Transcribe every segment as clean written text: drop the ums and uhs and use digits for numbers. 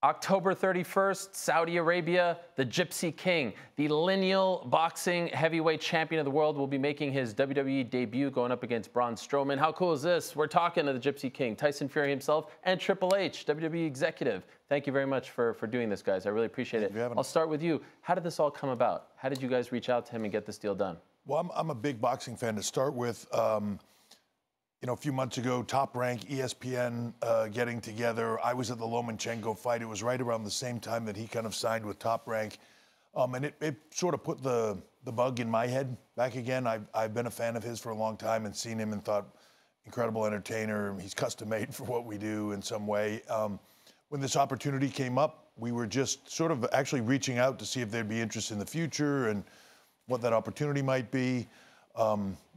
October 31st, Saudi Arabia, the Gypsy King, the lineal boxing heavyweight champion of the world, will be making his WWE debut going up against Braun Strowman. How cool is this? We're talking to the Gypsy King, Tyson Fury himself, and Triple H, WWE executive. Thank you very much for doing this, guys. I really appreciate it. I'll start with you. How did this all come about? How did you guys reach out to him and get this deal done? Well, I'm a big boxing fan to start with. You know, a few months ago, Top Rank, ESPN getting together. I was at the Lomachenko fight. It was right around the same time that he kind of signed with Top Rank. And it sort of put the bug in my head back again. I've been a fan of his for a long time and seen him and thought, incredible entertainer. He's custom made for what we do in some way. When this opportunity came up, we were just sort of actually reaching out to see if there'd be interest in the future and what that opportunity might be.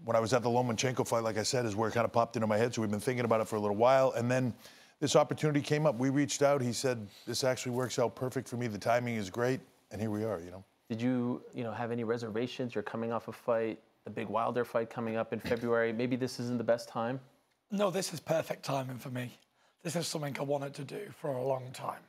When I was at the Lomachenko fight, like I said, is where it kind of popped into my head. So we've been thinking about it for a little while. And then this opportunity came up. We reached out. He said, this actually works out perfect for me. The timing is great. And here we are, you know. Did you have any reservations? You're coming off a fight, the big Wilder fight coming up in February. Maybe this isn't the best time? No, this is perfect timing for me. This is something I wanted to do for a long time.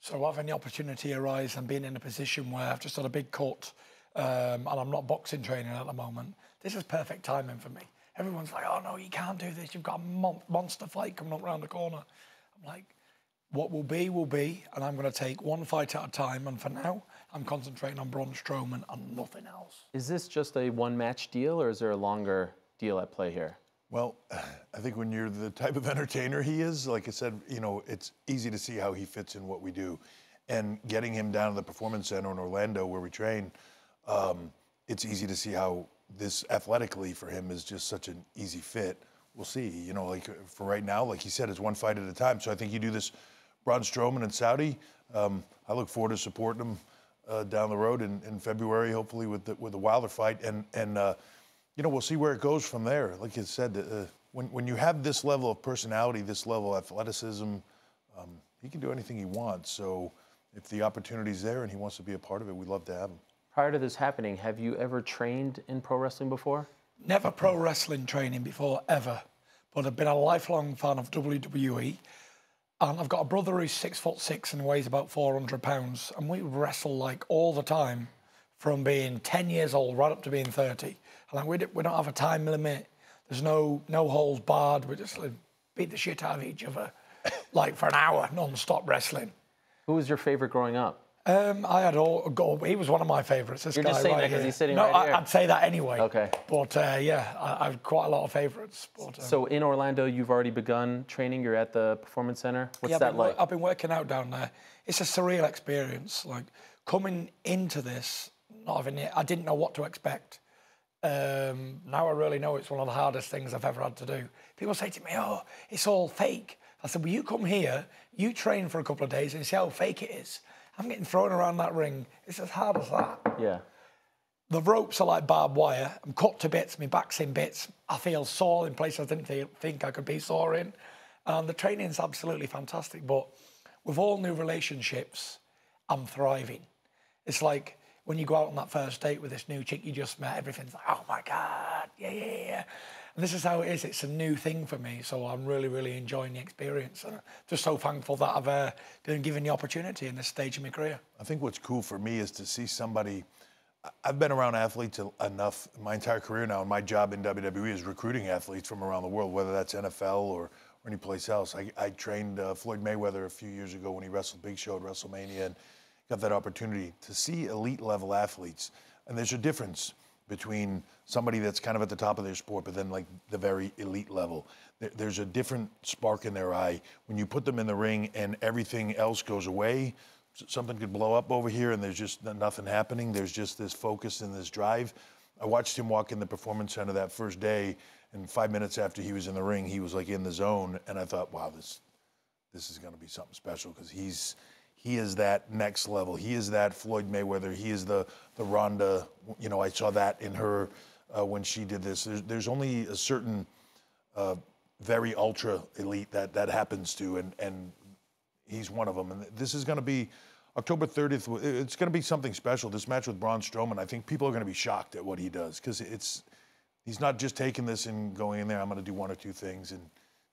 So having the opportunity arise and being in a position where I've just had a big cut, and I'm not boxing training at the moment, this is perfect timing for me. Everyone's like, oh no, you can't do this. You've got a monster fight coming up around the corner. I'm like, what will be, and I'm going to take one fight at a time. And for now, I'm concentrating on Braun Strowman and nothing else. Is this just a one-match deal, or is there a longer deal at play here? Well, I think when you're the type of entertainer he is, like I said, you know, it's easy to see how he fits in what we do. And getting him down to the Performance Center in Orlando where we train, it's easy to see how this athletically for him is just such an easy fit. We'll see, you know, like for right now, like he said, it's one fight at a time. So I think you do this Braun Strowman in Saudi. I look forward to supporting him down the road in February, hopefully with the Wilder fight. And you know, we'll see where it goes from there. Like you said, when you have this level of personality, this level of athleticism, he can do anything he wants. So if the opportunity's there and he wants to be a part of it, we'd love to have him. Prior to this happening, have you ever trained in pro wrestling before? Never pro wrestling training before, ever. But I've been a lifelong fan of WWE. And I've got a brother who's 6'6" and weighs about 400 pounds. And we wrestle like all the time from being 10 years old right up to being 30. And like, we don't have a time limit. There's no holds barred. We just like, beat the shit out of each other like for an hour, non-stop wrestling. Who was your favorite growing up? I had he was one of my favourites. This You're guy just saying right that because here. he's sitting no, right here. I'd say that anyway. Okay. But yeah, I have quite a lot of favourites. So in Orlando, you've already begun training. You're at the Performance Center. What's that like? I've been working out down there. It's a surreal experience. Like coming into this, not having it, I didn't know what to expect. Now I really know it's one of the hardest things I've ever had to do. People say to me, oh, it's all fake. I said, well, you come here, you train for a couple of days and see how fake it is. I'm getting thrown around that ring. It's as hard as that. Yeah. The ropes are like barbed wire. I'm cut to bits. My back's in bits. I feel sore in places I didn't think I could be sore in. And the training's absolutely fantastic. But with all new relationships, I'm thriving. It's like when you go out on that first date with this new chick you just met, everything's like, oh my God, yeah. And this is how it is. It's a new thing for me. So I'm really, really enjoying the experience. And I'm just so thankful that I've been given the opportunity in this stage of my career. I think what's cool for me is to see somebody. I've been around athletes enough my entire career now, and my job in WWE is recruiting athletes from around the world, whether that's NFL or any place else. I trained Floyd Mayweather a few years ago when he wrestled Big Show at WrestleMania, and got that opportunity to see elite level athletes. And there's a difference between somebody that's kind of at the top of their sport, but then like the very elite level. There's a different spark in their eye. When you put them in the ring and everything else goes away, something could blow up over here and there's just nothing happening. There's just this focus and this drive. I watched him walk in the Performance Center that first day, and 5 minutes after he was in the ring, he was like in the zone. And I thought, wow, this is gonna be something special, because he is that next level. He is that Floyd Mayweather. He is the Ronda. You know, I saw that in her when she did this. There's only a certain very ultra elite that happens to, and he's one of them. And this is going to be October 30th. It's going to be something special. This match with Braun Strowman, I think people are going to be shocked at what he does, because he's not just taking this and going in there, I'm going to do one or two things and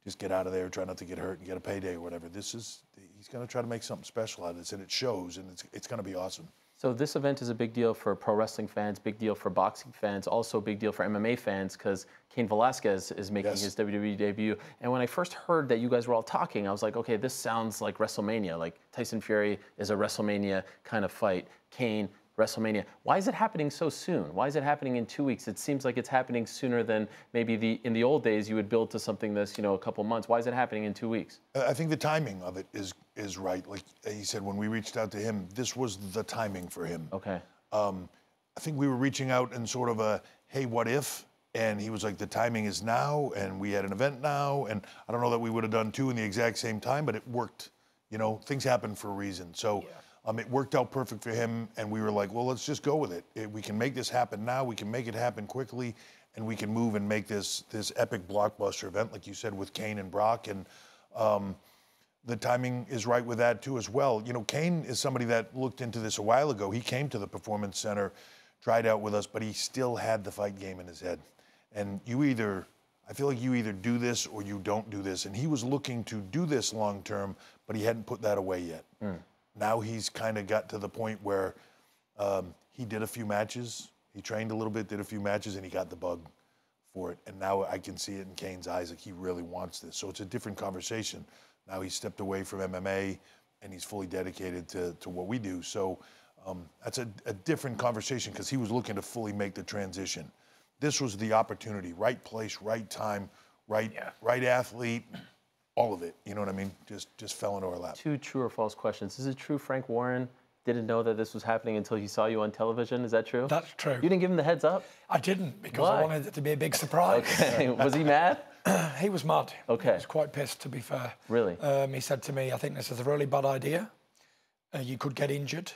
just get out of there, try not to get hurt and get a payday or whatever. He's he's going to try to make something special out of this, and it shows, and it's going to be awesome. So this event is a big deal for pro wrestling fans, big deal for boxing fans, also a big deal for MMA fans because Cain Velasquez is making his WWE debut. And when I first heard that you guys were all talking, I was like, okay, this sounds like WrestleMania. Like Tyson Fury is a WrestleMania kind of fight. Cain, WrestleMania. Why is it happening so soon? Why is it happening in 2 weeks? It seems like it's happening sooner than maybe in the old days you would build to something that's, a couple months. Why is it happening in 2 weeks? I think the timing of it is right. Like he said, when we reached out to him, this was the timing for him. Okay. I think we were reaching out in sort of a, hey, what if? And he was like, the timing is now, and we had an event now, and I don't know that we would have done two in the exact same time, but it worked. Things happen for a reason. So it worked out perfect for him, and we were like, well, let's just go with it. We can make this happen now. We can make it happen quickly, and we can move and make this epic blockbuster event, like you said, with Cain and Brock. And the timing is right with that, too, as well. Cain is somebody that looked into this a while ago. He came to the Performance Center, tried out with us, but he still had the fight game in his head. And I feel like you either do this or you don't do this. And he was looking to do this long term, but he hadn't put that away yet. Now he's kind of got to the point where he did a few matches. He trained a little bit, did a few matches, and he got the bug for it. And now I can see it in Cain's eyes, like he really wants this. So it's a different conversation. Now he's stepped away from MMA, and he's fully dedicated to what we do. So that's a different conversation because he was looking to fully make the transition. This was the opportunity, right place, right time, right athlete, all of it. You know what I mean? Just fell into our lap. Two true or false questions. Is it true Frank Warren didn't know that this was happening until he saw you on television? Is that true? That's true. You didn't give him the heads up? I didn't because I wanted it to be a big surprise. Okay. Was he mad? He was mad. Okay. He was quite pissed, to be fair. Really? He said to me, I think this is a really bad idea. You could get injured.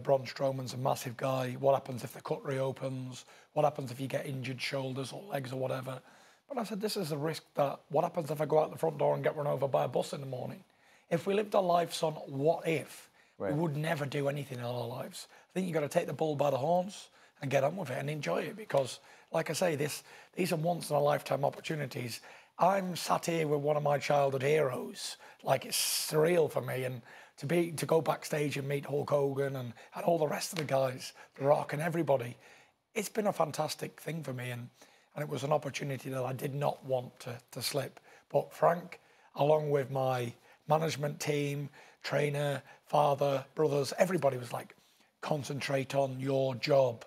Braun Strowman's a massive guy. What happens if the cut reopens? What happens if you get injured shoulders or legs or whatever? But I said, this is a risk that, what happens if I go out the front door and get run over by a bus in the morning? If we lived our lives on what if, we would never do anything in our lives. I think you've got to take the bull by the horns and get on with it and enjoy it because, like I say, these are once-in-a-lifetime opportunities. I'm sat here with one of my childhood heroes. Like, it's surreal for me. And to go backstage and meet Hulk Hogan and all the rest of the guys, The Rock and everybody, it's been a fantastic thing for me. And it was an opportunity that I did not want to slip. But Frank, along with my management team, trainer, father, brothers, everybody was like, concentrate on your job.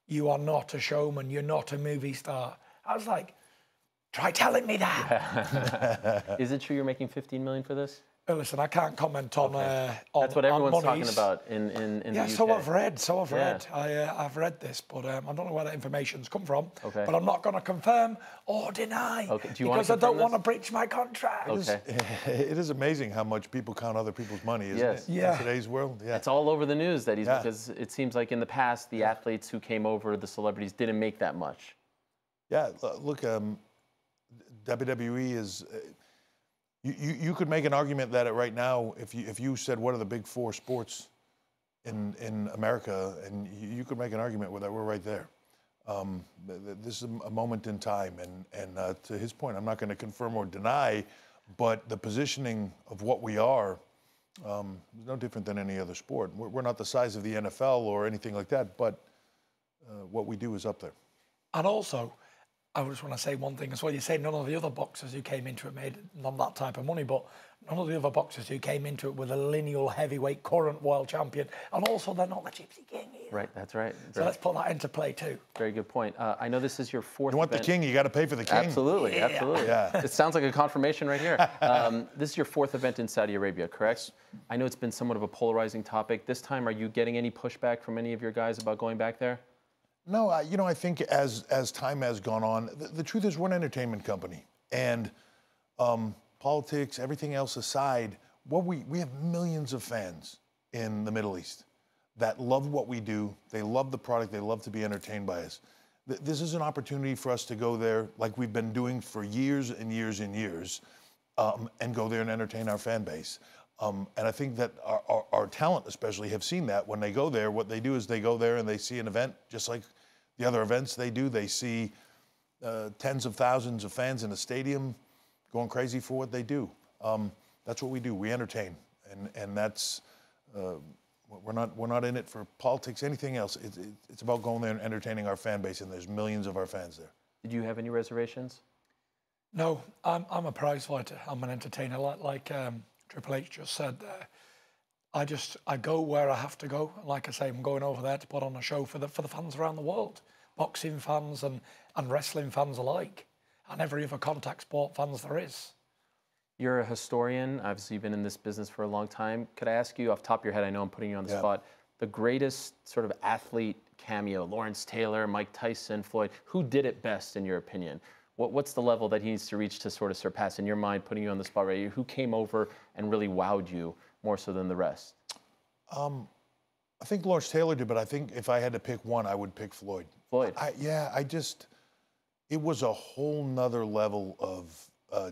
You are not a showman. You're not a movie star. I was like, try telling me that. Is it true you're making $15 million for this? Listen, I can't comment on That's what everyone's talking about in the UK. So I've read. I've read this, but I don't know where that information's come from. Okay. But I'm not going to confirm or deny because I don't want to breach my contract. Okay. It is amazing how much people count other people's money, isn't it? Yeah. In today's world. Yeah. It's all over the news that because it seems like in the past the athletes who came over, the celebrities, didn't make that much. Yeah. Look, WWE is. You could make an argument that right now, if you said what are the big four sports in America, and you could make an argument with that we're right there. This is a moment in time, and to his point, I'm not going to confirm or deny, but the positioning of what we are is no different than any other sport. We're not the size of the NFL or anything like that, but what we do is up there. And also, I just want to say one thing as well. You say none of the other boxers who came into it made none of that type of money, but none of the other boxers who came into it were the lineal heavyweight current world champion, and also they're not the Gypsy King either. Right, that's right. So let's put that into play too. Very good point. I know this is your fourth. You want event. the king, you got to pay for the king. Absolutely, absolutely. Yeah. It sounds like a confirmation right here. This is your fourth event in Saudi Arabia, correct? I know it's been somewhat of a polarizing topic. This time, are you getting any pushback from any of your guys about going back there? No, I think as time has gone on, the truth is we're an entertainment company, and politics, everything else aside, we have millions of fans in the Middle East that love what we do. They love the product. They love to be entertained by us. This is an opportunity for us to go there like we've been doing for years and years and years, and go there and entertain our fan base. And I think that our talent especially have seen that when they go there. What they do is they go there and they see an event just like the other events they do. They see tens of thousands of fans in a stadium going crazy for what they do. That's what we do. We entertain, and that's we're not in it for politics, anything else. It's about going there and entertaining our fan base, and there's millions of our fans there. Did you have any reservations? No, I'm a prize fighter. I'm an entertainer, like Triple H just said. I go where I have to go. Like I say, I'm going over there to put on a show for the fans around the world, boxing fans and wrestling fans alike, and every other contact sport fans there is. You're a historian. Obviously, you've been in this business for a long time. Could I ask you, off the top of your head, I know I'm putting you on the spot, the greatest sort of athlete cameo, Lawrence Taylor, Mike Tyson, Floyd, who did it best in your opinion? What's the level that he needs to reach to sort of surpass, in your mind, putting you on the spot right here? Who came over and really wowed you more so than the rest? I think Lawrence Taylor did, but I think if I had to pick one, I would pick Floyd. Floyd? It was a whole nother level of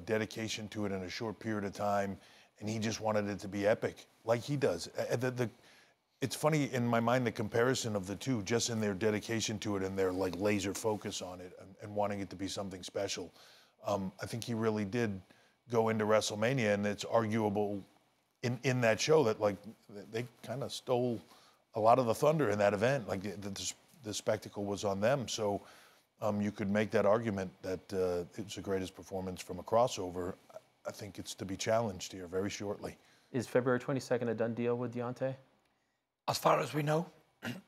dedication to it in a short period of time, and he just wanted it to be epic, like he does. It's funny in my mind, the comparison of the two, just in their dedication to it and their like laser focus on it and wanting it to be something special. I think he really did go into WrestleMania, and it's arguable in that show that like they kind of stole a lot of the thunder in that event. Like the spectacle was on them, so you could make that argument that it's the greatest performance from a crossover. I think it's to be challenged here very shortly. Is February 22nd a done deal with Deontay? As far as we know,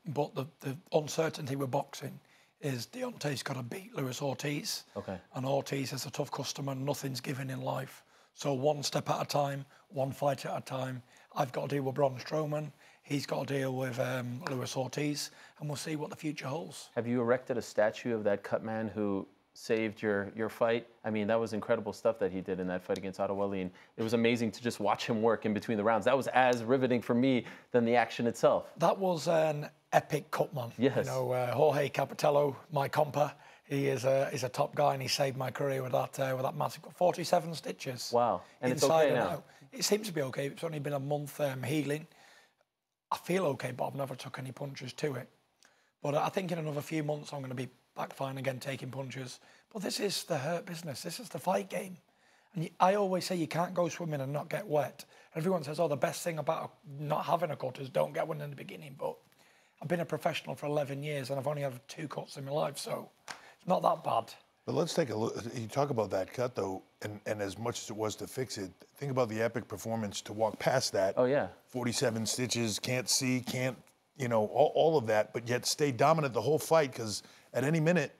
but the uncertainty with boxing is Deontay's got to beat Luis Ortiz. Okay. And Ortiz is a tough customer. Nothing's given in life. So one step at a time, one fight at a time. I've got to deal with Braun Strowman. He's got to deal with Luis Ortiz, and we'll see what the future holds. Have you erected a statue of that cut man who saved your fight? I mean, that was incredible stuff that he did in that fight against Otto Wallin. It was amazing to just watch him work in between the rounds. That was as riveting for me than the action itself. That was an epic cut man. Yes. You know, Jorge Capitello, my compa, he's a top guy, and he saved my career with that massive 47 stitches. Wow. And it's inside okay and now. out. It seems to be okay. It's only been a month healing. I feel okay, but I've never took any punches to it. But I think in another few months, I'm going to be back fine again, taking punches. But this is the hurt business. This is the fight game. And I always say you can't go swimming and not get wet. Everyone says, oh, the best thing about not having a cut is don't get one in the beginning. But I've been a professional for 11 years, and I've only had 2 cuts in my life, so it's not that bad. But let's take a look. You talk about that cut, though, and as much as it was to fix it, think about the epic performance to walk past that. Oh, yeah. 47 stitches, can't see, all of that, but yet stay dominant the whole fight, because at any minute,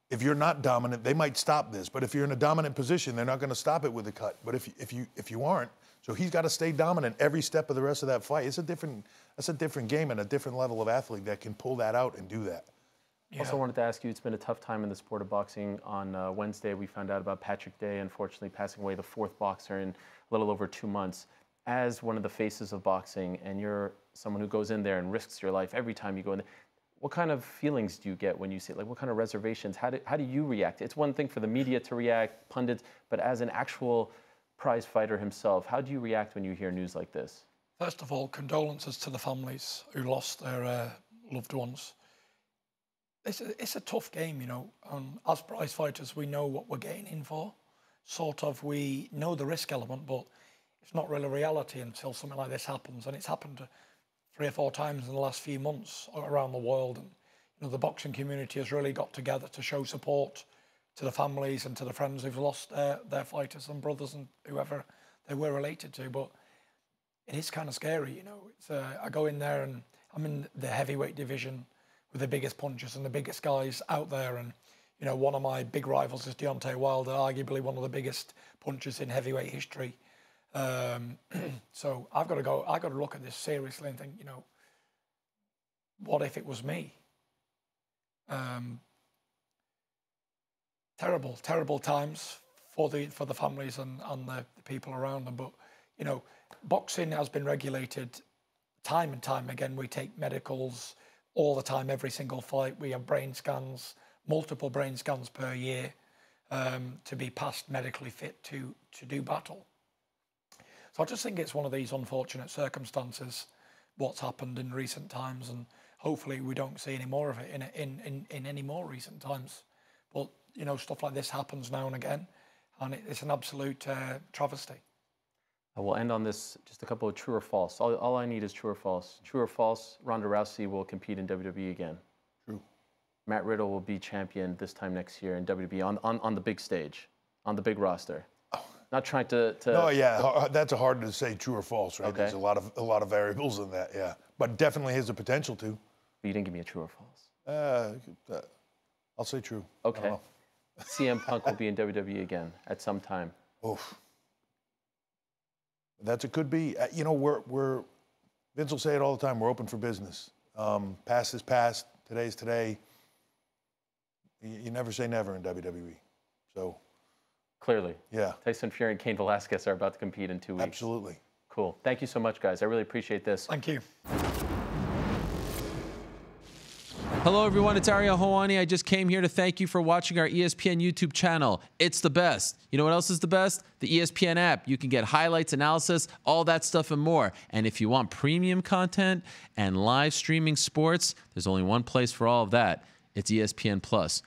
if you're not dominant, they might stop this. But if you're in a dominant position, they're not going to stop it with a cut. But if you aren't, so he's got to stay dominant every step of the rest of that fight. That's a different game and a different level of athlete that can pull that out and do that. Yeah. Also wanted to ask you, it's been a tough time in the sport of boxing. On Wednesday, we found out about Patrick Day, unfortunately passing away, the 4th boxer in a little over 2 months. As one of the faces of boxing, and you're someone who goes in there and risks your life every time you go in there, what kind of feelings do you get when you see it? Like, what kind of reservations? How do you react? It's one thing for the media to react, pundits, but as an actual prize fighter himself, how do you react when you hear news like this? First of all, condolences to the families who lost their loved ones. It's a tough game, you know. As prize fighters, we know what we're getting in for. Sort of, we know the risk element, but it's not really reality until something like this happens. And it's happened 3 or 4 times in the last few months around the world. And you know, the boxing community has really got together to show support to the families and to the friends who've lost their fighters and brothers and whoever they were related to. But it is kind of scary, you know. I go in there and I'm in the heavyweight division with the biggest punchers and the biggest guys out there. And, you know, one of my big rivals is Deontay Wilder, arguably one of the biggest punchers in heavyweight history. So I've got to look at this seriously and think, you know, what if it was me? Terrible times for the families and the people around them. But, you know, boxing has been regulated time and time again. We take medicals all the time, every single fight. We have brain scans, multiple brain scans per year, to be passed medically fit to do battle. So I just think it's one of these unfortunate circumstances, what's happened in recent times, and hopefully we don't see any more of it in any more recent times. But, you know, stuff like this happens now and again, and it's an absolute travesty. I will end on this, just a couple of true or false. All I need is true or false. True or false, Ronda Rousey will compete in WWE again. True. Matt Riddle will be champion this time next year in WWE on the big stage, on the big roster. Oh. Not trying to. No, yeah, that's hard to say true or false, right? Okay. There's a lot of variables in that, yeah. But definitely has the potential to. But you didn't give me a true or false. I'll say true. Okay. CM Punk will be in WWE again at some time. Oof. That's it. Could be. You know, Vince will say it all the time. We're open for business. Past is past. Today's today. You never say never in WWE. So. Clearly. Yeah. Tyson Fury and Cain Velasquez are about to compete in 2 weeks. Absolutely. Cool. Thank you so much, guys. I really appreciate this. Thank you. Hello, everyone. It's Ariel Helwani. I just came here to thank you for watching our ESPN YouTube channel. It's the best. You know what else is the best? The ESPN app. You can get highlights, analysis, all that stuff and more. And if you want premium content and live streaming sports, there's only one place for all of that. It's ESPN Plus.